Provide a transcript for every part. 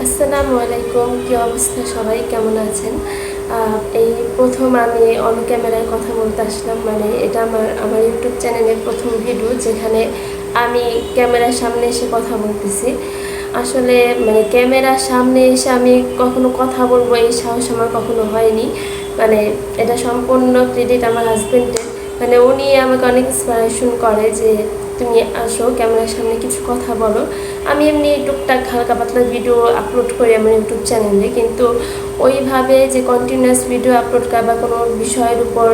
আসসালামু আলাইকুম। কি অবস্থা, সবাই কেমন আছেন? এই প্রথম আমি অন ক্যামেরায় কথা বলতে আসলাম। মানে এটা আমার ইউটিউব চ্যানেলের প্রথম ভিডিও যেখানে আমি ক্যামেরার সামনে এসে কথা বলতেছি। আসলে মানে ক্যামেরার সামনে এসে আমি কখনো কথা বলবো এই সাহস আমার কখনো হয়নি। মানে এটা সম্পূর্ণ ক্রেডিট আমার হাজব্যান্ডের। মানে উনি আমাকে অনেক ইন্সপিরেশন করে যে তুমি আসো ক্যামেরার সামনে কিছু কথা বলো। আমি এমনি টুকটাক হালকা পাতলা ভিডিও আপলোড করি আমার ইউটিউব চ্যানেলে, কিন্তু ওইভাবে যে কন্টিনিউয়াস ভিডিও আপলোড করা বা কোনো বিষয়ের উপর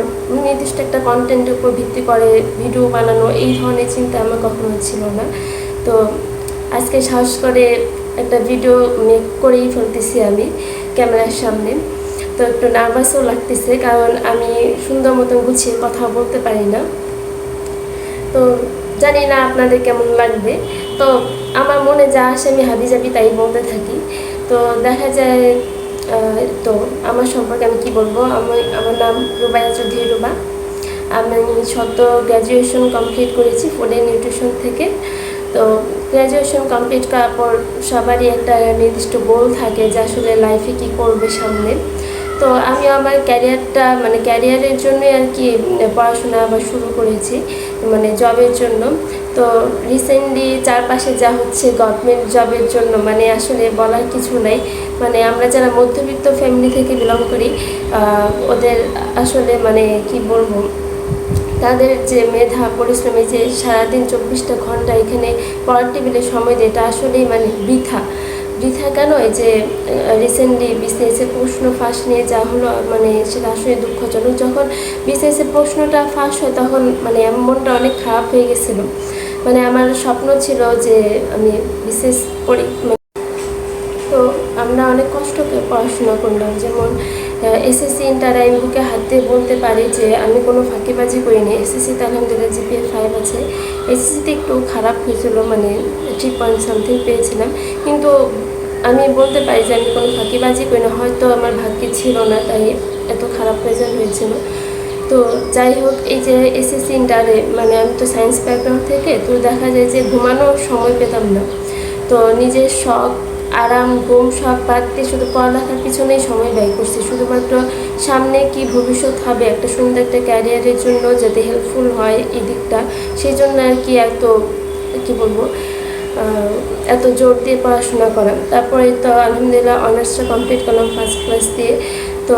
নির্দিষ্ট একটা কন্টেন্টের উপর ভিত্তি করে ভিডিও বানানো এই ধরনের চিন্তা আমার কখনো ছিল না। তো আজকে সাহস করে একটা ভিডিও মেক করেই ফেলতেছি আমি ক্যামেরার সামনে। তো একটু নার্ভাসও লাগতেছে, কারণ আমি সুন্দর মতো গুছিয়ে কথা বলতে পারি না। তো জানি না আপনাদের কেমন লাগবে। তো আমার মনে যা আসে আমি হাবিজাবি তাই বলতে থাকি। তো দেখা যায় তো আমার সম্পর্কে আমি কি বলবো, আমার নাম রুবাইয়া চৌধুরী রুবা। আমি সদ্য গ্র্যাজুয়েশন কমপ্লিট করেছি ফুড অ্যান্ড নিউট্রিশন থেকে। তো গ্র্যাজুয়েশন কমপ্লিট করার পর সবারই একটা নির্দিষ্ট গোল থাকে যে আসলে লাইফে কী করবে সামনে। তো আমি আমার ক্যারিয়ারটা মানে ক্যারিয়ারের জন্যই আর কি পড়াশোনা আবার শুরু করেছি, মানে জবের জন্য। তো রিসেন্টলি চারপাশে যা হচ্ছে গভর্নমেন্ট জবের জন্য মানে আসলে বলার কিছু নাই। মানে আমরা যারা মধ্যবিত্ত ফ্যামিলি থেকে বিলং করি ওদের আসলে মানে কি বলবো, তাদের যে মেধা পরিশ্রমে যে সারাদিন 24টা ঘন্টা এখানে পড়ার টেবিলে সময় দেয় এটা আসলেই মানে বৃথা। কেন, এই যে রিসেন্টলি বিসিএসের প্রশ্ন ফাঁস নিয়ে যা হলো মানে সেটা আসলে দুঃখজনক। যখন বিসিএসের প্রশ্নটা ফাঁস হয় তখন মানে আমার মনটা অনেক খারাপ হয়ে গেছিলো। মানে আমার স্বপ্ন ছিল যে আমি বিসিএস পড়ি। তো আমরা অনেক কষ্ট করে পড়াশোনা করলাম, যেমন এসএসসি ইন্টারে আমি বুকে হাত দিয়ে বলতে পারি যে আমি কোনো ফাঁকিবাজি করিনি। এসএসসিতে আলহামদুলিল্লাহ জিপিএ 5 আছে। এসএসসিতে একটু খারাপ হয়েছিল, মানে 3 পয়েন্ট সামথিং পেয়েছিলাম, কিন্তু আমি বলতে পারি যে আমি কোনো ফাঁকিবাজি করি না। হয়তো আমার ভাগ্যে ছিল না তাই এত খারাপ রেজাল্ট হয়েছিল। তো যাই হোক, এই যে এসএসসি ইন্টারে মানে আমি তো সায়েন্স ব্যাকগ্রাউন্ড থেকে, তো দেখা যায় যে ঘুমানোর সময় পেতাম না। তো নিজের শখ আরাম ঘুম সব বাদ দিয়ে শুধু পড়ালেখার পিছনেই সময় ব্যয় করছি, শুধুমাত্র সামনে কি ভবিষ্যৎ হবে একটা সুন্দর একটা ক্যারিয়ারের জন্য যাতে হেল্পফুল হয় এই দিকটা, সেই জন্য আর কি কী বলবো এত জোর দিয়ে পড়াশোনা করা। তারপরে তো আলহামদুলিল্লাহ অনার্সটা কমপ্লিট করলাম ফার্স্ট ক্লাস দিয়ে। তো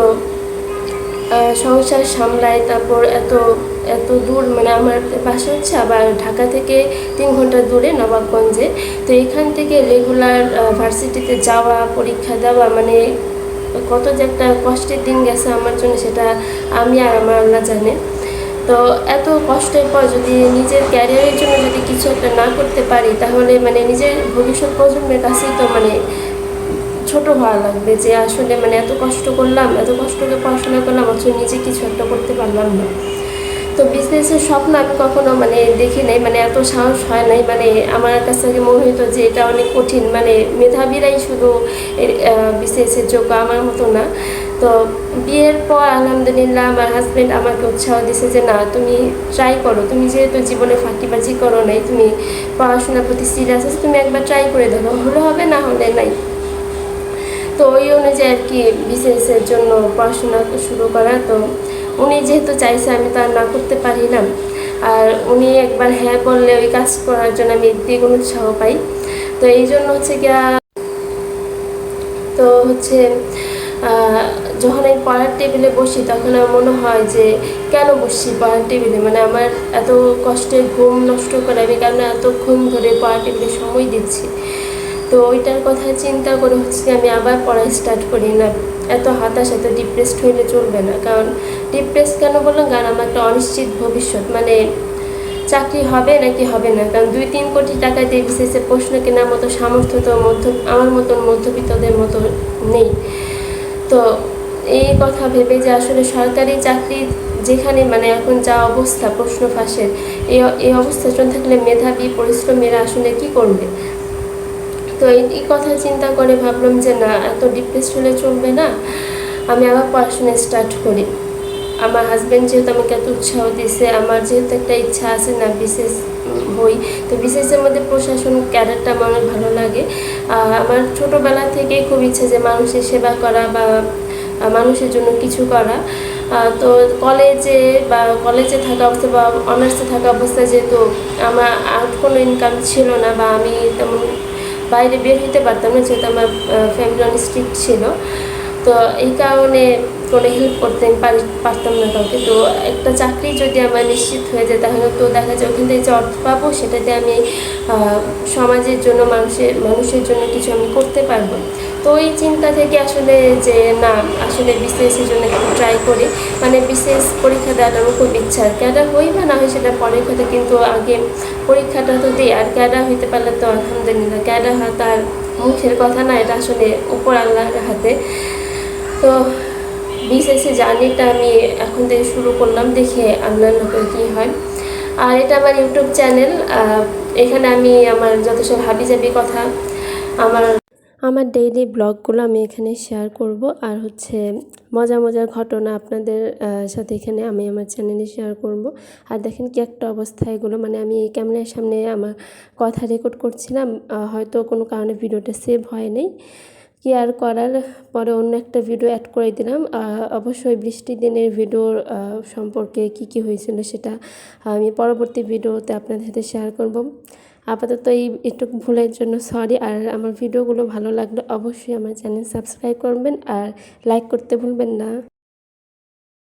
সংসার সামলায়, তারপর এত এত দূর, মানে আমার বাসা হচ্ছে আবার ঢাকা থেকে 3 ঘন্টা দূরে নবাবগঞ্জে। তো এখান থেকে রেগুলার ভার্সিটিতে যাওয়া পরীক্ষা দেওয়া মানে কত যে একটা কষ্টের দিন গেছে আমার জন্য সেটা আমি আর আমার আল্লাহ জানে। তো এত কষ্টের পর যদি নিজের ক্যারিয়ারের জন্য যদি কিছু একটা না করতে পারি তাহলে মানে নিজের ভবিষ্যৎ প্রজন্মের কাছেই তো মানে ছোট হওয়া লাগবে যে আসলে মানে এত কষ্ট করলাম, এত কষ্ট করে পড়াশোনা করলাম অথচ নিজে কিছু একটা করতে পারলাম না। তো বিজনেসের স্বপ্ন আমি কখনো মানে দেখি নাই, মানে এত সাহস হয় নাই। মানে আমার কাছে আগে মনে হতো যে এটা অনেক কঠিন, মানে মেধাবীরাই শুধু বিজনেসের যোগ্য, আমার মতো না। তো বিয়ের পর আলহামদুলিল্লাহ আমার হাজব্যান্ড আমাকে উৎসাহ দিছে যে না তুমি ট্রাই করো, তুমি যেহেতু জীবনে ফাঁকিবাজি করো নাই, তুমি পড়াশোনার প্রতি সিরিয়াস আছো, তুমি একবার ট্রাই করে দেখো, হলে হবে না হলে নাই। তো ওই অনুযায়ী আর কি বিসিএসের জন্য পড়াশোনা শুরু করা। তো উনি যেহেতু চাইছে আমি তো আর না করতে পারি না, আর উনি একবার হ্যাঁ করলে ওই কাজ করার জন্য আমি দ্বিগুণ উৎসাহ পাই। তো এই জন্য হচ্ছে গিয়া তো হচ্ছে যখন আমি পড়ার টেবিলে বসি তখন আমার মনে হয় যে কেন বসছি পড়ার টেবিলে, মানে আমার এত কষ্টে ঘুম নষ্ট করে আমি কেন এতক্ষণ ধরে পড়ার টেবিলে সময় দিচ্ছি। তো ওইটার কথা চিন্তা করে হচ্ছে আমি আবার পড়া স্টার্ট করি না। এত হতাশ এত ডিপ্রেসড হইলে চলবে না, কারণ ডিপ্রেসড কেন বললাম, কারণ আমার একটা অনিশ্চিত ভবিষ্যৎ, মানে চাকরি হবে নাকি হবে না, কারণ 2-3 কোটি টাকা দিয়ে বিসিএসে প্রশ্ন কেনার মতো সামর্থ্য তো আমার মতন মধ্যবিত্তদের মতো নেই। তো এই কথা ভেবে যে আসলে সরকারি চাকরি যেখানে মানে এখন যা অবস্থা প্রশ্ন ফাঁসের, এই অবস্থা থাকলে মেধাবী পরিশ্রমীরা আসলে কি করবে। তো এই কথা চিন্তা করে ভাবলাম যে না এত ডিপ্রেসড হলে চলবে না, আমি আবার পড়াশোনা স্টার্ট করি। আমার হাজব্যান্ড যেহেতু আমাকে এত উৎসাহ দিয়েছে, আমার যেহেতু একটা ইচ্ছা আছে না বিশেষ হই, তো বিশেষের মধ্যে প্রশাসন ক্যাডারটা আমার অনেক ভালো লাগে। আমার ছোটোবেলা থেকেই খুব ইচ্ছা যে মানুষের সেবা করা বা মানুষের জন্য কিছু করা। তো কলেজে থাকা অবস্থা বা অনার্সে থাকা অবস্থায় যেহেতু আমার আর কোনো ইনকাম ছিল না বা আমি তেমন বাইরে বের হতে পারতাম না, যেহেতু আমার ফ্যামিলি অনেক স্ট্রিক্ট ছিল, তো এই কারণে কোনো হেল্প করতে পারতাম না কাউকে। তো একটা চাকরি যদি আমার নিশ্চিত হয়ে যায় তাহলে তো দেখা যায় ওখান থেকে যে অর্থ পাবো সেটাতে আমি সমাজের জন্য মানুষের জন্য কিছু আমি করতে পারবো। তো ওই চিন্তা থেকে আসলে যে না, আসলে বিসিএসের জন্য একটু ট্রাই করি, মানে বিসিএস পরীক্ষা দেওয়াটা আমার খুব ইচ্ছা। ক্যাডার হই বা না হয় সেটা পরের কথা, কিন্তু আগে পরীক্ষাটা তো দিই। আর ক্যাডার হইতে পারলে তো আলহামদুলিল্লাহ, ক্যাডার হাত আর মুখের কথা না, এটা আসলে উপর আল্লাহর হাতে। তো বিসিএসসি জার্নিটা আমি এখন থেকে শুরু করলাম, দেখে আল্লাহর নজরে কী হয়। আর এটা আমার ইউটিউব চ্যানেল, এখানে আমি আমার যত সব হাবিজাবি কথা, আমার আমার ডেইলি ব্লগগুলো আমি এখানে শেয়ার করব। আর হচ্ছে মজার মজার ঘটনা আপনাদের সাথে এখানে আমি আমার চ্যানেলে শেয়ার করব। আর দেখেন কি একটা অবস্থা এগুলো, মানে আমি ক্যামেরার সামনে আমার কথা রেকর্ড করছিলাম, হয়তো কোনো কারণে ভিডিওটা সেভ হয় নাই, কি আর করার, পরে অন্য একটা ভিডিও অ্যাড করে দিলাম। অবশ্যই বৃষ্টির দিনের ভিডিওর সম্পর্কে কি হয়েছিল সেটা আমি পরবর্তী ভিডিওতে আপনাদের সাথে শেয়ার করব। আপাতত এই একটু ভুলের জন্য সরি। আর আমার ভিডিওগুলো ভালো লাগলে অবশ্যই আমার চ্যানেল সাবস্ক্রাইব করবেন আর লাইক করতে ভুলবেন না।